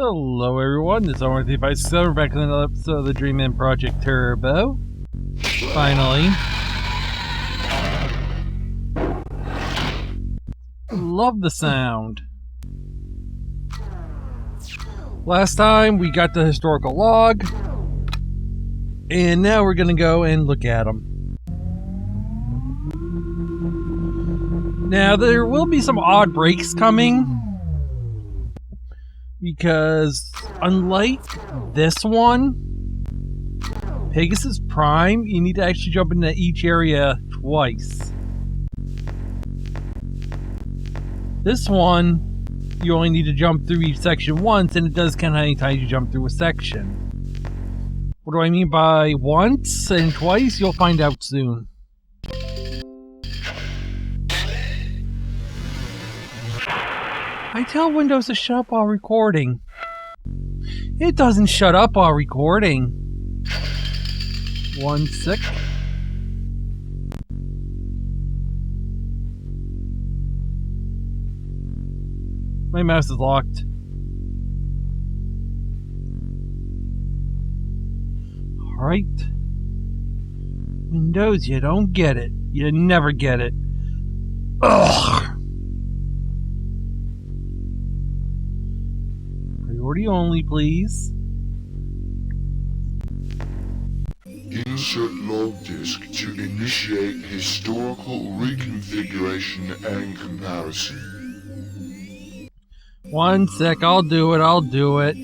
Hello everyone, this is R357. We're back in another episode of the Journeyman Project Turbo. Finally. Love the sound. Last time we got the historical log, and now we're gonna go and look at them. Now there will be some odd breaks coming, because unlike this one, Pegasus Prime, you need to actually jump into each area twice. This one, you only need to jump through each section once, and it does count how many times you jump through a section. What do I mean by once and twice? You'll find out soon. I tell Windows to shut up while recording. It doesn't shut up while recording. 1 sec. My mouse is locked. Alright. Windows, you don't get it. You never get it. Ugh! Priority only, please. Insert log disk to initiate historical reconfiguration and comparison. 1 sec, I'll do it.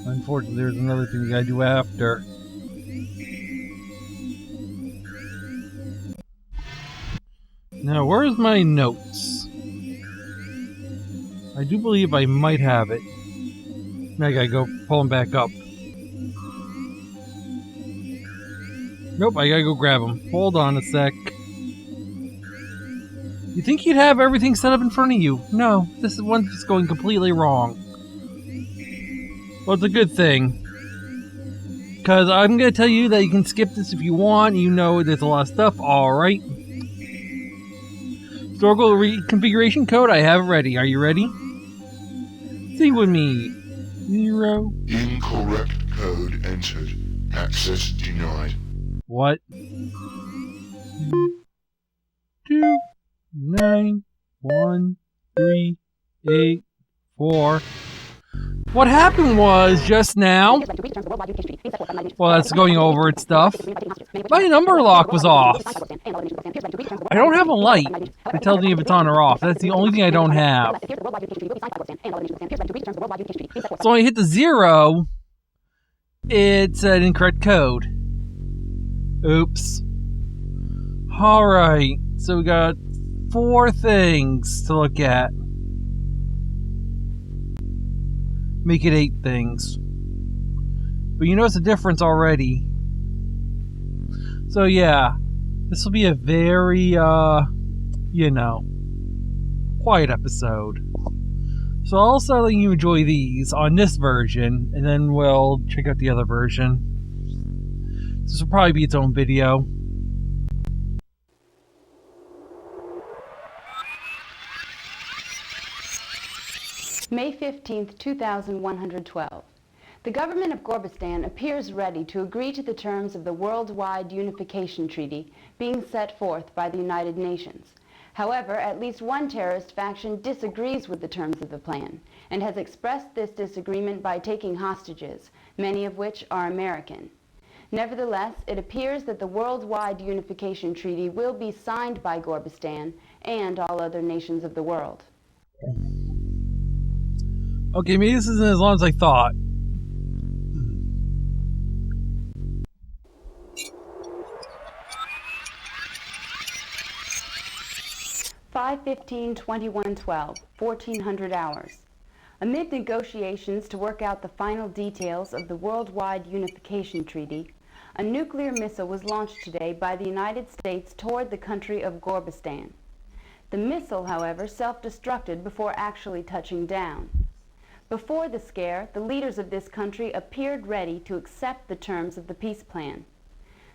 Unfortunately, there's another thing we gotta do after. Now, where's my notes? I do believe I might have it. Now I gotta go pull them back up. Nope, I gotta go grab them. Hold on a sec. You think you'd have everything set up in front of you? No, this is one that's going completely wrong. Well, it's a good thing. Because I'm going to tell you that you can skip this if you want. You know there's a lot of stuff. Alright. Historical reconfiguration code, I have it ready. Are you ready? Sing with me. 0. Incorrect code entered. Access denied. What? 2 9 1 3 8 4. What happened was just now, well, that's going over its stuff, my number lock was off. I don't have a light that tells me if it's on or off. That's the only thing I don't have. So when I hit the 0, it said incorrect code. Oops. Alright, so we got 4 things to look at. Make it 8 things. But you notice the difference already. So yeah, this will be a very, quiet episode. So I'll start letting you enjoy these on this version, and then we'll check out the other version. This will probably be its own video. May 15, 2112. The government of Gorbistan appears ready to agree to the terms of the Worldwide Unification Treaty being set forth by the United Nations. However, at least one terrorist faction disagrees with the terms of the plan and has expressed this disagreement by taking hostages, many of which are American. Nevertheless, it appears that the Worldwide Unification Treaty will be signed by Gorbistan and all other nations of the world. Okay, maybe this isn't as long as I thought. (5/15/2112), 1400 hours. Amid negotiations to work out the final details of the Worldwide Unification Treaty, a nuclear missile was launched today by the United States toward the country of Gorbistan. The missile, however, self-destructed before actually touching down. Before the scare, the leaders of this country appeared ready to accept the terms of the peace plan.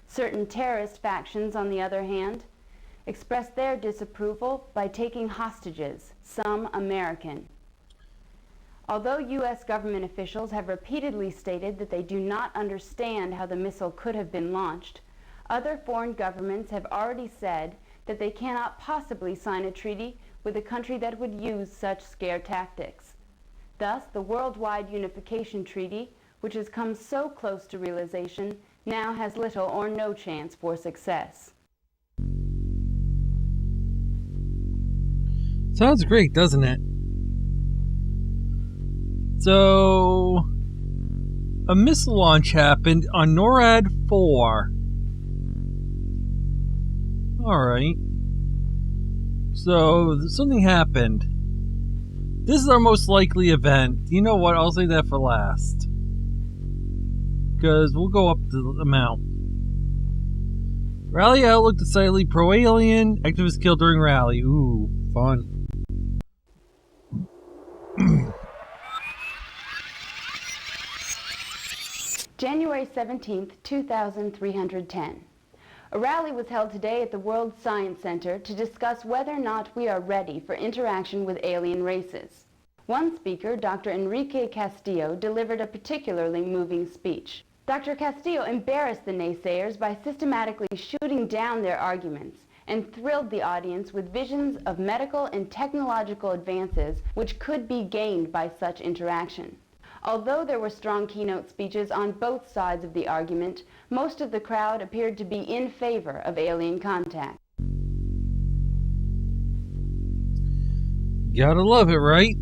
Certain terrorist factions, on the other hand, expressed their disapproval by taking hostages, some American. Although U.S. government officials have repeatedly stated that they do not understand how the missile could have been launched, other foreign governments have already said that they cannot possibly sign a treaty with a country that would use such scare tactics. Thus, the Worldwide Unification Treaty, which has come so close to realization, now has little or no chance for success. Sounds great, doesn't it? So, a missile launch happened on NORAD 4. Alright. So, something happened. This is our most likely event. You know what? I'll say that for last. Because we'll go up the amount. Rally outlook decidedly pro-alien. Activists killed during rally. Ooh, fun. January 17th, 2310. A rally was held today at the World Science Center to discuss whether or not we are ready for interaction with alien races. One speaker, Dr. Enrique Castillo, delivered a particularly moving speech. Dr. Castillo embarrassed the naysayers by systematically shooting down their arguments and thrilled the audience with visions of medical and technological advances which could be gained by such interaction. Although there were strong keynote speeches on both sides of the argument, most of the crowd appeared to be in favor of alien contact. Gotta love it, right?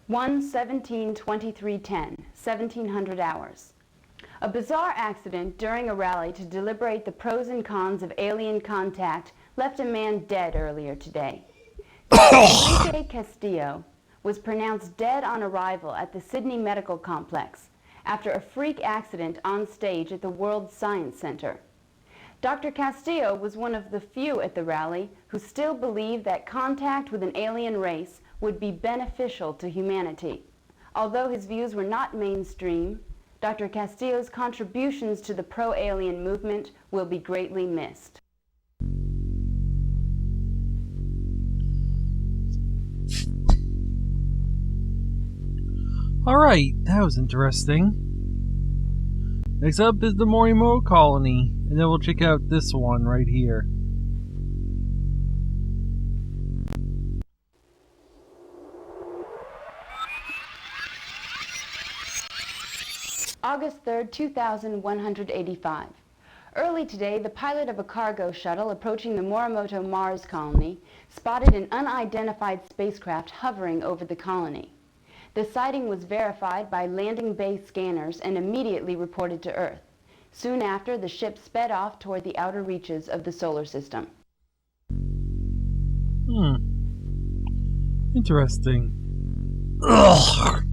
One 17-23-10, 1700 hours. A bizarre accident during a rally to deliberate the pros and cons of alien contact left a man dead earlier today. Enrique Castillo was pronounced dead on arrival at the Sydney Medical Complex after a freak accident on stage at the World Science Center. Dr. Castillo was one of the few at the rally who still believed that contact with an alien race would be beneficial to humanity. Although his views were not mainstream, Dr. Castillo's contributions to the pro-alien movement will be greatly missed. Alright, that was interesting. Next up is the Morimoto Colony, and then we'll check out this one right here. August 3rd, 2185. Early today, the pilot of a cargo shuttle approaching the Morimoto Mars colony spotted an unidentified spacecraft hovering over the colony. The sighting was verified by landing bay scanners and immediately reported to Earth. Soon after, the ship sped off toward the outer reaches of the solar system. Interesting. Ugh.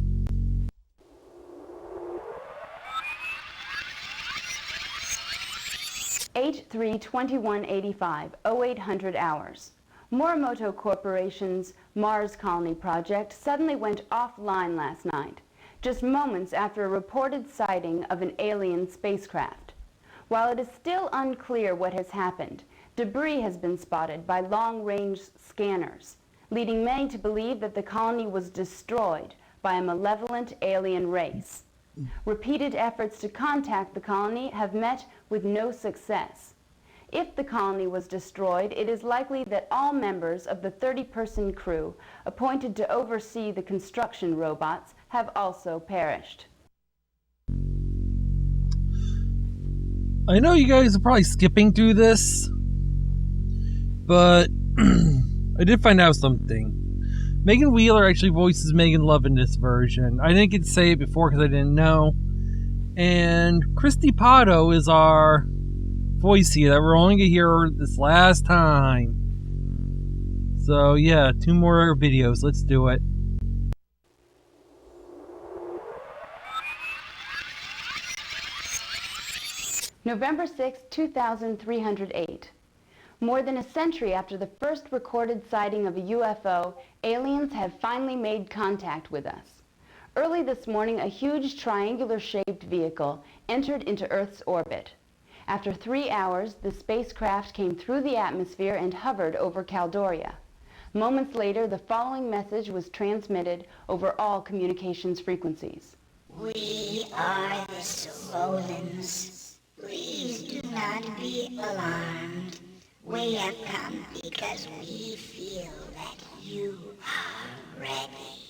H3-2185, 0800 hours. Morimoto Corporation's Mars Colony project suddenly went offline last night, just moments after a reported sighting of an alien spacecraft. While it is still unclear what has happened, debris has been spotted by long-range scanners, leading many to believe that the colony was destroyed by a malevolent alien race. Repeated efforts to contact the colony have met with no success. If the colony was destroyed, it is likely that all members of the 30-person crew appointed to oversee the construction robots have also perished. I know you guys are probably skipping through this, but I did find out something. Megan Wheeler actually voices Megan Love in this version. I didn't get to say it before because I didn't know. And Christy Pato is our voice here that we're only going to hear this last time. So yeah, 2 more videos. Let's do it. November 6, 2308. More than a century after the first recorded sighting of a UFO, aliens have finally made contact with us. Early this morning, a huge triangular-shaped vehicle entered into Earth's orbit. After 3 hours, the spacecraft came through the atmosphere and hovered over Caldoria. Moments later, the following message was transmitted over all communications frequencies. We are the Sololans. Please do not be alarmed. We have come because we feel that you are ready.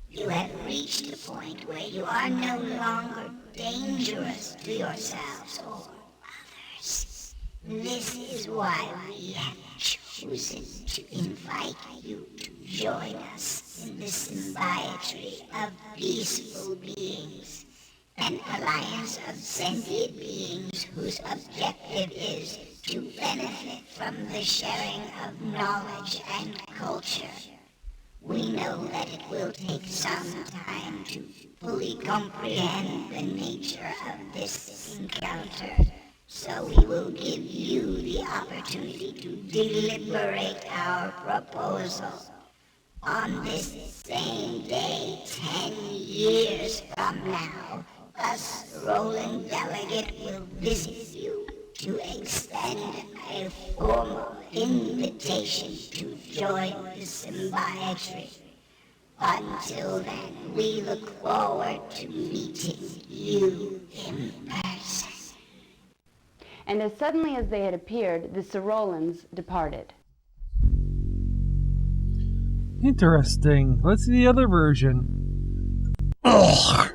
You have reached the point where you are no longer dangerous to yourselves or others. This is why we have chosen to invite you to join us in the symbiotry of peaceful beings, an alliance of sentient beings whose objective is to benefit from the sharing of knowledge and culture. We know that it will take some time to fully comprehend the nature of this encounter, so we will give you the opportunity to deliberate our proposal. On this same day, 10 years from now, us Roland Delegate will visit you to extend a formal invitation to join the symbiotry. Until then, we look forward to meeting you in person. And as suddenly as they had appeared, the Sorolans departed. Interesting. Let's see the other version. Ugh.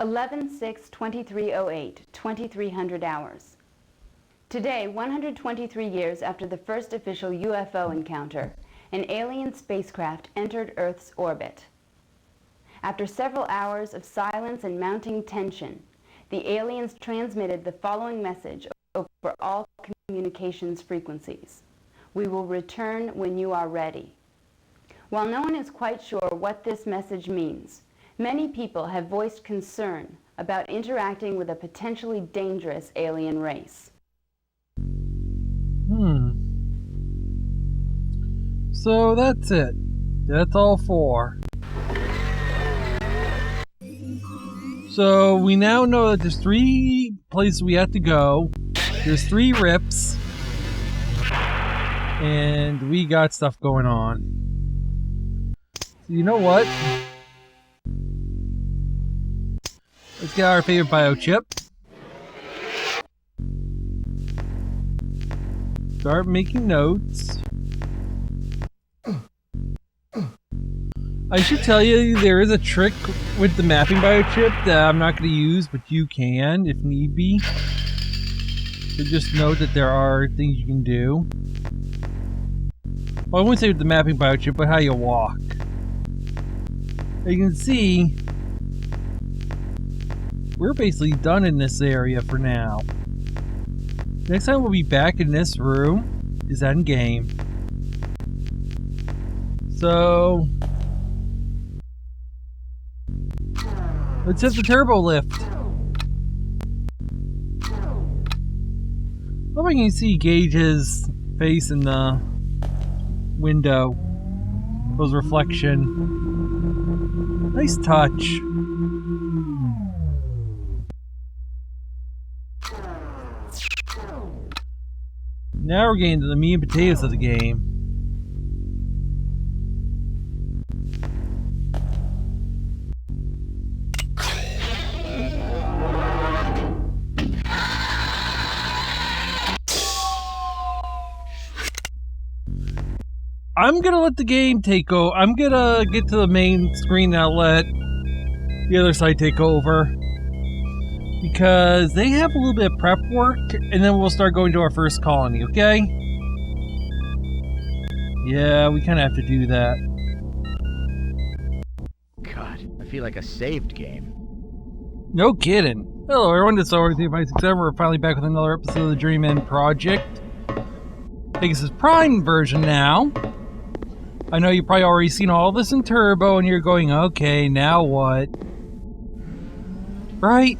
11/6/2308, 2300 hours. Today, 123 years after the first official UFO encounter, an alien spacecraft entered Earth's orbit. After several hours of silence and mounting tension, the aliens transmitted the following message over all communications frequencies. We will return when you are ready. While no one is quite sure what this message means, many people have voiced concern about interacting with a potentially dangerous alien race. So that's it. That's all 4. So we now know that there's 3 places we have to go. There's 3 rips. And we got stuff going on. So you know what? Let's get our favorite biochip. Start making notes. I should tell you there is a trick with the mapping biochip that I'm not going to use, but you can if need be. So just note that there are things you can do. Well, I wouldn't say with the mapping biochip, but how you walk. As you can see, we're basically done in this area for now. Next time we'll be back in this room is end game. So let's hit the turbo lift. Hope I can see Gage's face in the window. His reflection. Nice touch. Now we're getting to the meat and potatoes of the game. I'm gonna let the game take over. I'm gonna get to the main screen and I'll let the other side take over. Because they have a little bit of prep work, and then we'll start going to our first colony, okay? Yeah, we kind of have to do that. God, I feel like a saved game. No kidding. Hello everyone, this is RT567. We're finally back with another episode of the Journeyman Project. Pegasus Prime version now. I know you've probably already seen all this in Turbo, and you're going, okay, now what? Right?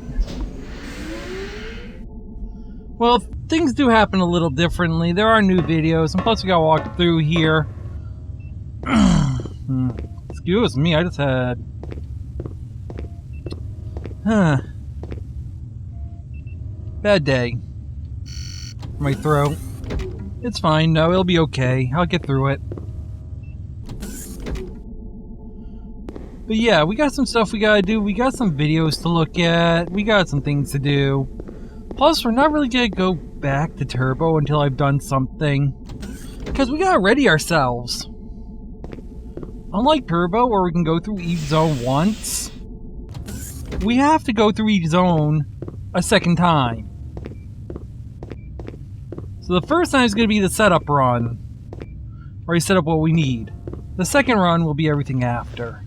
Well, things do happen a little differently. There are new videos, and plus we gotta walk through here. Excuse me, I just had... Bad day. My throat. It's fine, no, it'll be okay. I'll get through it. But yeah, we got some stuff we gotta do. We got some videos to look at. We got some things to do. Plus, we're not really gonna go back to Turbo until I've done something. Because we gotta ready ourselves. Unlike Turbo, where we can go through each zone once, we have to go through each zone a second time. So the first time is going to be the setup run, where you set up what we need. The second run will be everything after.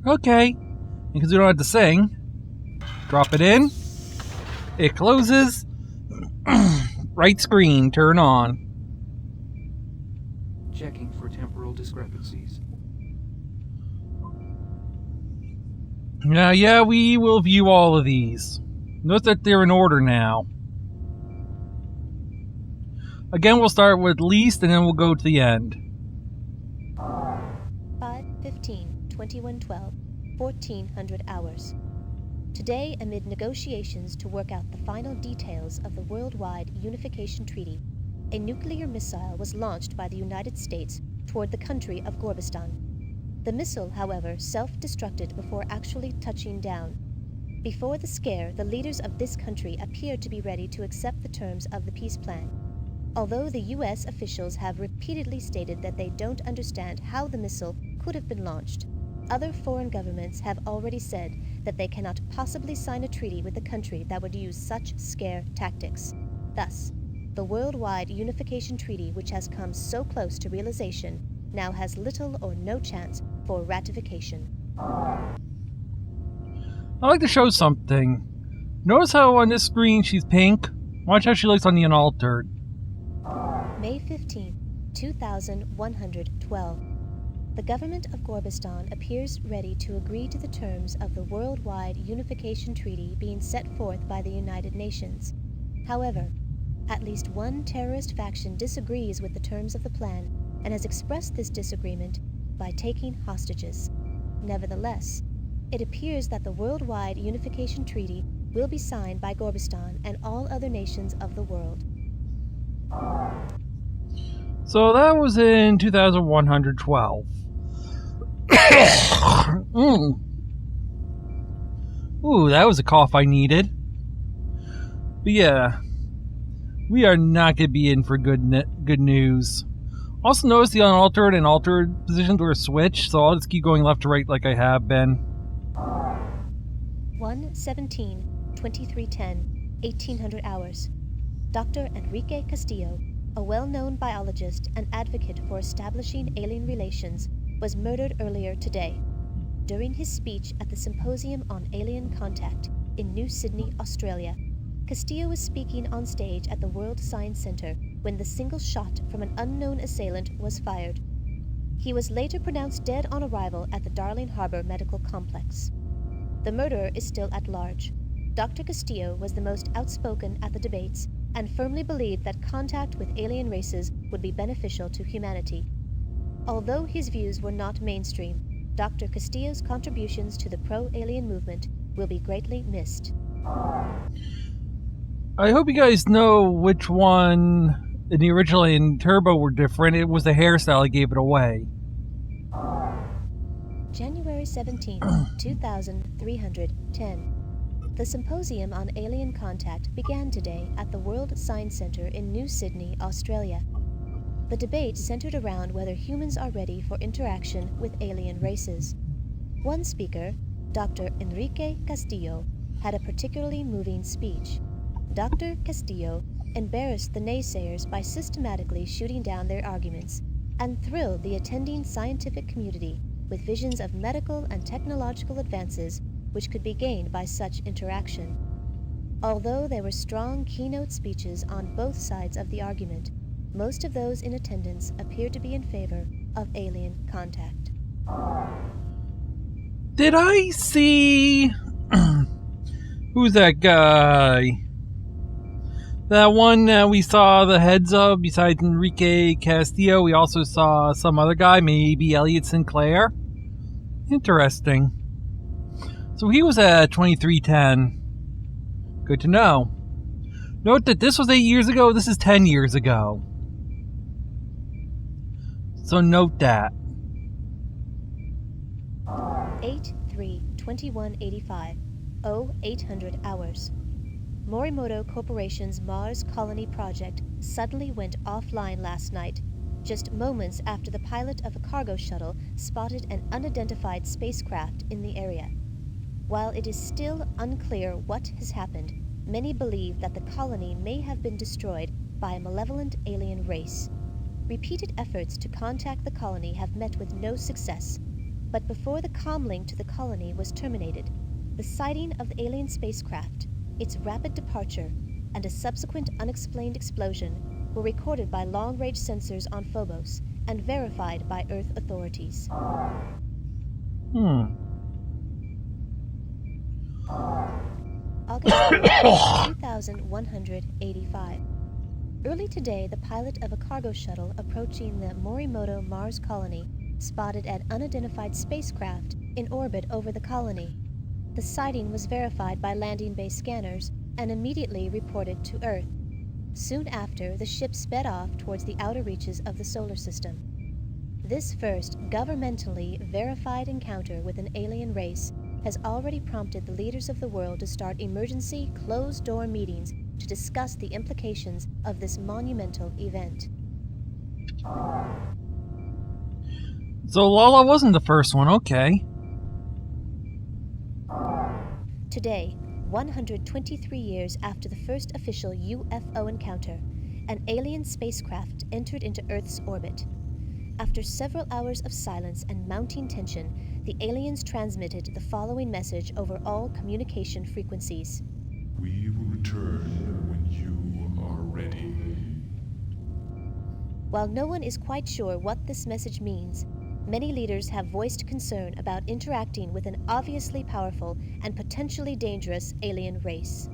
Okay, because we don't have to sing, drop it in, it closes, right screen, turn on. Checking for temporal discrepancies. Now, yeah, we will view all of these. Notice that they're in order now. Again, we'll start with least, and then we'll go to the end. 5/15/2112, 1400 hours. Today, amid negotiations to work out the final details of the Worldwide Unification Treaty, a nuclear missile was launched by the United States toward the country of Gorbistan. The missile, however, self-destructed before actually touching down. Before the scare, the leaders of this country appeared to be ready to accept the terms of the peace plan. Although the U.S. officials have repeatedly stated that they don't understand how the missile could have been launched, other foreign governments have already said that they cannot possibly sign a treaty with a country that would use such scare tactics. Thus, the Worldwide Unification Treaty, which has come so close to realization, now has little or no chance for ratification. I'd like to show something. Notice how on this screen she's pink? Watch how she looks on the unaltered. May 15, 2112. The government of Gorbistan appears ready to agree to the terms of the Worldwide Unification Treaty being set forth by the United Nations. However, at least one terrorist faction disagrees with the terms of the plan and has expressed this disagreement by taking hostages. Nevertheless, it appears that the Worldwide Unification Treaty will be signed by Gorbistan and all other nations of the world. So that was in 2112. Ooh, that was a cough I needed. But yeah, we are not going to be in for good news. Also notice the unaltered and altered positions were switched, so I'll just keep going left to right like I have been. 1/17/2310, 1800 hours. Dr. Enrique Castillo, a well-known biologist and advocate for establishing alien relations, was murdered earlier today. During his speech at the Symposium on Alien Contact in New Sydney, Australia, Castillo was speaking on stage at the World Science Center when the single shot from an unknown assailant was fired. He was later pronounced dead on arrival at the Darling Harbour Medical Complex. The murderer is still at large. Dr. Castillo was the most outspoken at the debates and firmly believed that contact with alien races would be beneficial to humanity. Although his views were not mainstream, Dr. Castillo's contributions to the pro-alien movement will be greatly missed. I hope you guys know which one in the original and Turbo were different. It was the hairstyle that gave it away. January 17, 2310. The Symposium on Alien Contact began today at the World Science Center in New Sydney, Australia. The debate centered around whether humans are ready for interaction with alien races. One speaker, Dr. Enrique Castillo, had a particularly moving speech. Dr. Castillo embarrassed the naysayers by systematically shooting down their arguments and thrilled the attending scientific community with visions of medical and technological advances which could be gained by such interaction. Although there were strong keynote speeches on both sides of the argument, most of those in attendance appeared to be in favor of alien contact. Did I see... Who's that guy? That one we saw the heads of, besides Enrique Castillo, we also saw some other guy, maybe Elliot Sinclair. Interesting. So he was at 2310. Good to know. Note that this was 8 years ago, this is 10 years ago. So note that. 8/3/2185, 0800 hours. Morimoto Corporation's Mars Colony project suddenly went offline last night, just moments after the pilot of a cargo shuttle spotted an unidentified spacecraft in the area. While it is still unclear what has happened, many believe that the colony may have been destroyed by a malevolent alien race. Repeated efforts to contact the colony have met with no success, but before the comlink to the colony was terminated, the sighting of the alien spacecraft, its rapid departure, and a subsequent unexplained explosion were recorded by long-range sensors on Phobos and verified by Earth authorities. August 2185. Early today, the pilot of a cargo shuttle approaching the Morimoto Mars colony spotted an unidentified spacecraft in orbit over the colony. The sighting was verified by landing base scanners and immediately reported to Earth. Soon after, the ship sped off towards the outer reaches of the solar system. This first governmentally verified encounter with an alien race has already prompted the leaders of the world to start emergency closed-door meetings to discuss the implications of this monumental event. So Lala wasn't the first one, okay. Today, 123 years after the first official UFO encounter, an alien spacecraft entered into Earth's orbit. After several hours of silence and mounting tension, the aliens transmitted the following message over all communication frequencies. We will return when you are ready. While no one is quite sure what this message means, many leaders have voiced concern about interacting with an obviously powerful and potentially dangerous alien race.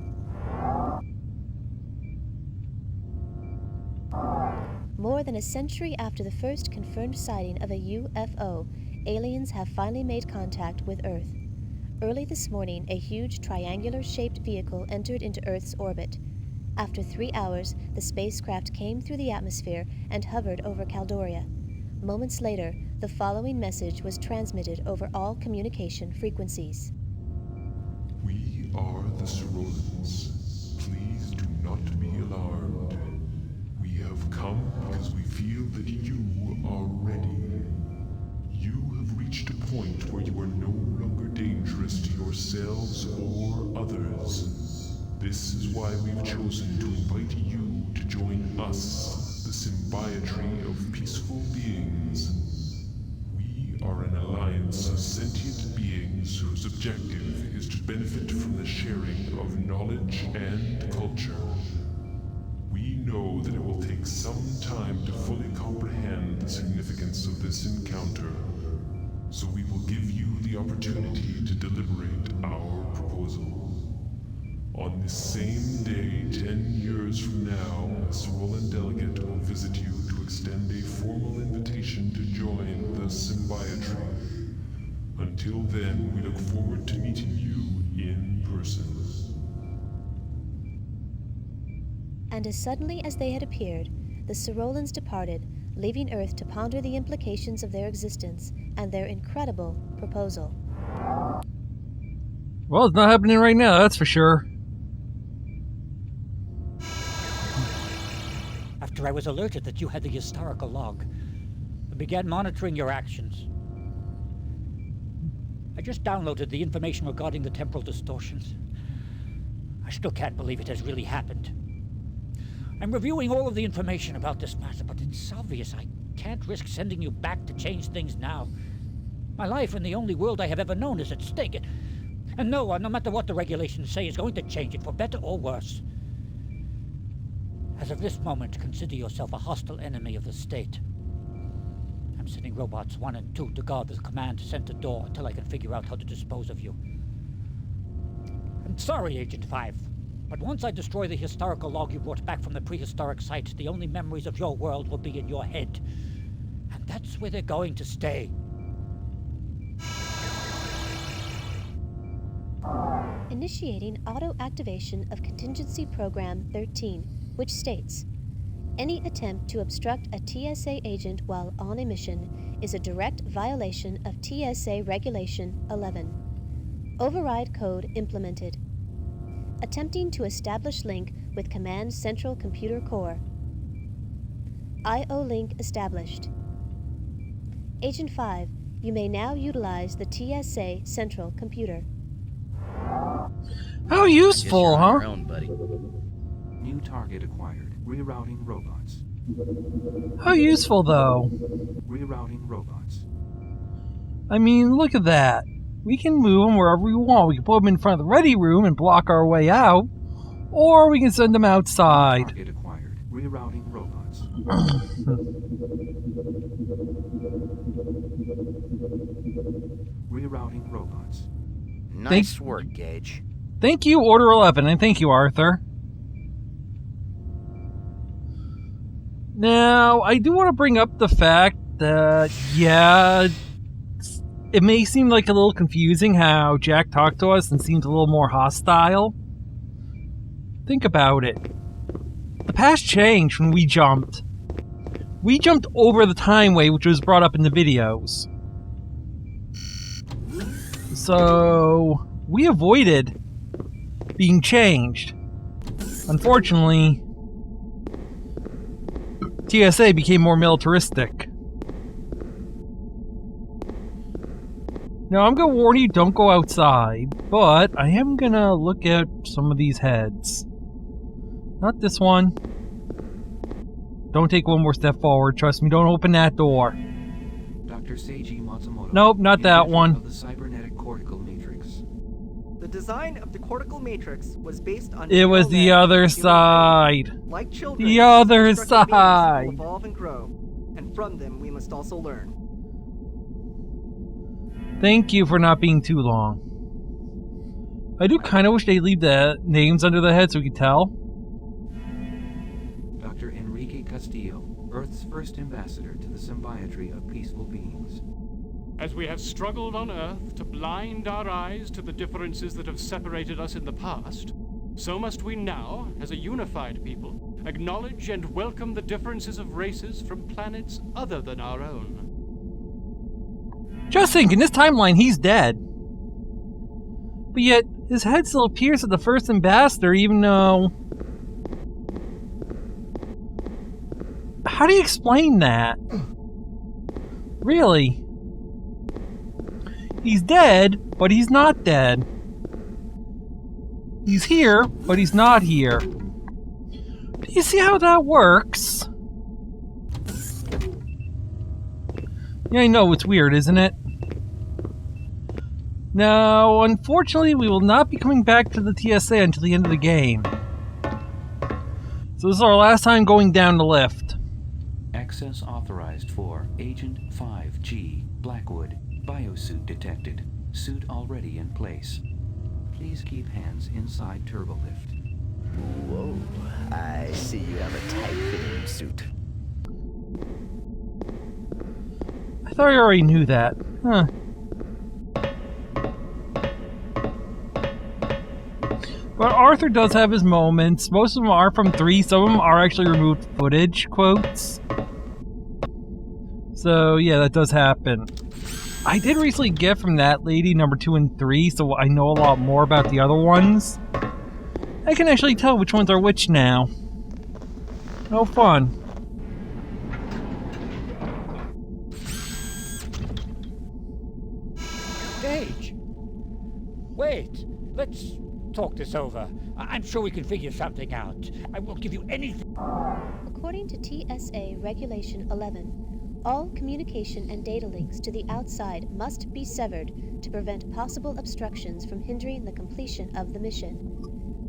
More than a century after the first confirmed sighting of a UFO, aliens have finally made contact with Earth. Early this morning, a huge triangular-shaped vehicle entered into Earth's orbit. After 3 hours, the spacecraft came through the atmosphere and hovered over Caldoria. Moments later, the following message was transmitted over all communication frequencies. We are the Cerolans. Please do not be alarmed. We have come because we feel that you are ready. You have reached a point where you are no longer dangerous to yourselves or others. This is why we've chosen to invite you to join us, the symbiotry of peaceful beings. We are an alliance of sentient beings whose objective is to benefit from the sharing of knowledge and culture. We know that it will take some time to fully comprehend the significance of this encounter, so we will give you the opportunity to deliberate our proposal. On this same day, 10 years from now, a Cerolan delegate will visit you to extend a formal invitation to join the symbiotry. Until then, we look forward to meeting you in person. And as suddenly as they had appeared, the Cerolans departed, leaving Earth to ponder the implications of their existence and their incredible proposal. Well, it's not happening right now, that's for sure. After I was alerted that you had the historical log, I began monitoring your actions. I just downloaded the information regarding the temporal distortions. I still can't believe it has really happened. I'm reviewing all of the information about this matter, but it's obvious I can't risk sending you back to change things now. My life in the only world I have ever known is at stake. And no one, no matter what the regulations say, is going to change it for better or worse. As of this moment, consider yourself a hostile enemy of the state. I'm sending robots 1 and 2 to guard the command center door until I can figure out how to dispose of you. I'm sorry, Agent 5. But once I destroy the historical log you brought back from the prehistoric site, the only memories of your world will be in your head. And that's where they're going to stay. Initiating auto-activation of Contingency Program 13, which states, any attempt to obstruct a TSA agent while on a mission is a direct violation of TSA Regulation 11. Override code implemented. Attempting to establish link with Command Central Computer Core. IO link established. Agent 5, you may now utilize the TSA Central Computer. How useful, huh? Your own, buddy. New target acquired. Rerouting robots. How useful, though? Rerouting robots. I mean, look at that. We can move them wherever we want. We can put them in front of the ready room and block our way out, or we can send them outside. Target acquired. Rerouting robots. Rerouting robots. Nice work, Gage. Thank you, Order 11, and thank you, Arthur. Now, I do want to bring up the fact that, yeah, it may seem like a little confusing how Jack talked to us and seems a little more hostile. Think about it. The past changed when we jumped. We jumped over the timeway, which was brought up in the videos. So, we avoided being changed. Unfortunately, TSA became more militaristic. Now, I'm gonna warn you, don't go outside, but I am gonna look at some of these heads. Not this one. Don't take one more step forward, trust me, don't open that door. Dr. Seiji Matsumoto. Nope, not that inventor one. Of the cybernetic cortical matrix. The design of the cortical matrix was based on... It was the other side. Like children, The other constructed beings side. will evolve and grow, and from them we must also learn. Thank you for not being too long. I do kind of wish they'd leave the names under the head so we could tell. Dr. Enrique Castillo, Earth's first ambassador to the symbiometry of peaceful beings. As we have struggled on Earth to blind our eyes to the differences that have separated us in the past, so must we now, as a unified people, acknowledge and welcome the differences of races from planets other than our own. Just think, in this timeline, he's dead. But yet, his head still appears as the first ambassador, even though... How do you explain that? Really? He's dead, but he's not dead. He's here, but he's not here. Do you see how that works? Yeah, I know, it's weird, isn't it? Now, unfortunately, we will not be coming back to the TSA until the end of the game. So this is our last time going down the lift. Access authorized for Agent 5G Blackwood. Biosuit detected. Suit already in place. Please keep hands inside turbolift. Whoa, I see you have a tight-fitting suit. I thought I already knew that. Huh. But Arthur does have his moments. Most of them are from 3. Some of them are actually removed footage quotes. So, yeah, that does happen. I did recently get from that lady number 2 and 3, so I know a lot more about the other ones. I can actually tell which ones are which now. No fun. Gage! Wait, let's talk this over. I'm sure we can figure something out. I won't give you anything. According to TSA Regulation 11, all communication and data links to the outside must be severed to prevent possible obstructions from hindering the completion of the mission.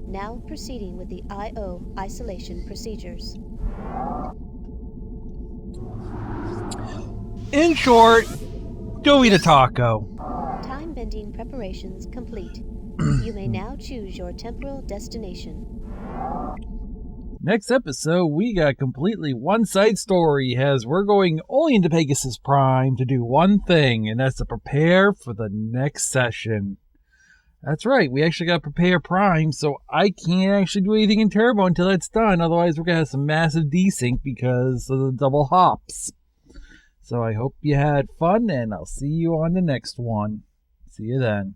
Now proceeding with the I/O isolation procedures. In short, go eat a taco. Time bending preparations complete. You may now choose your temporal destination. Next episode, we got completely one-side story as we're going only into Pegasus Prime to do one thing, and that's to prepare for the next session. That's right, we actually got to prepare Prime, so I can't actually do anything in Turbo until it's done. Otherwise, we're going to have some massive desync because of the double hops. So I hope you had fun, and I'll see you on the next one. See you then.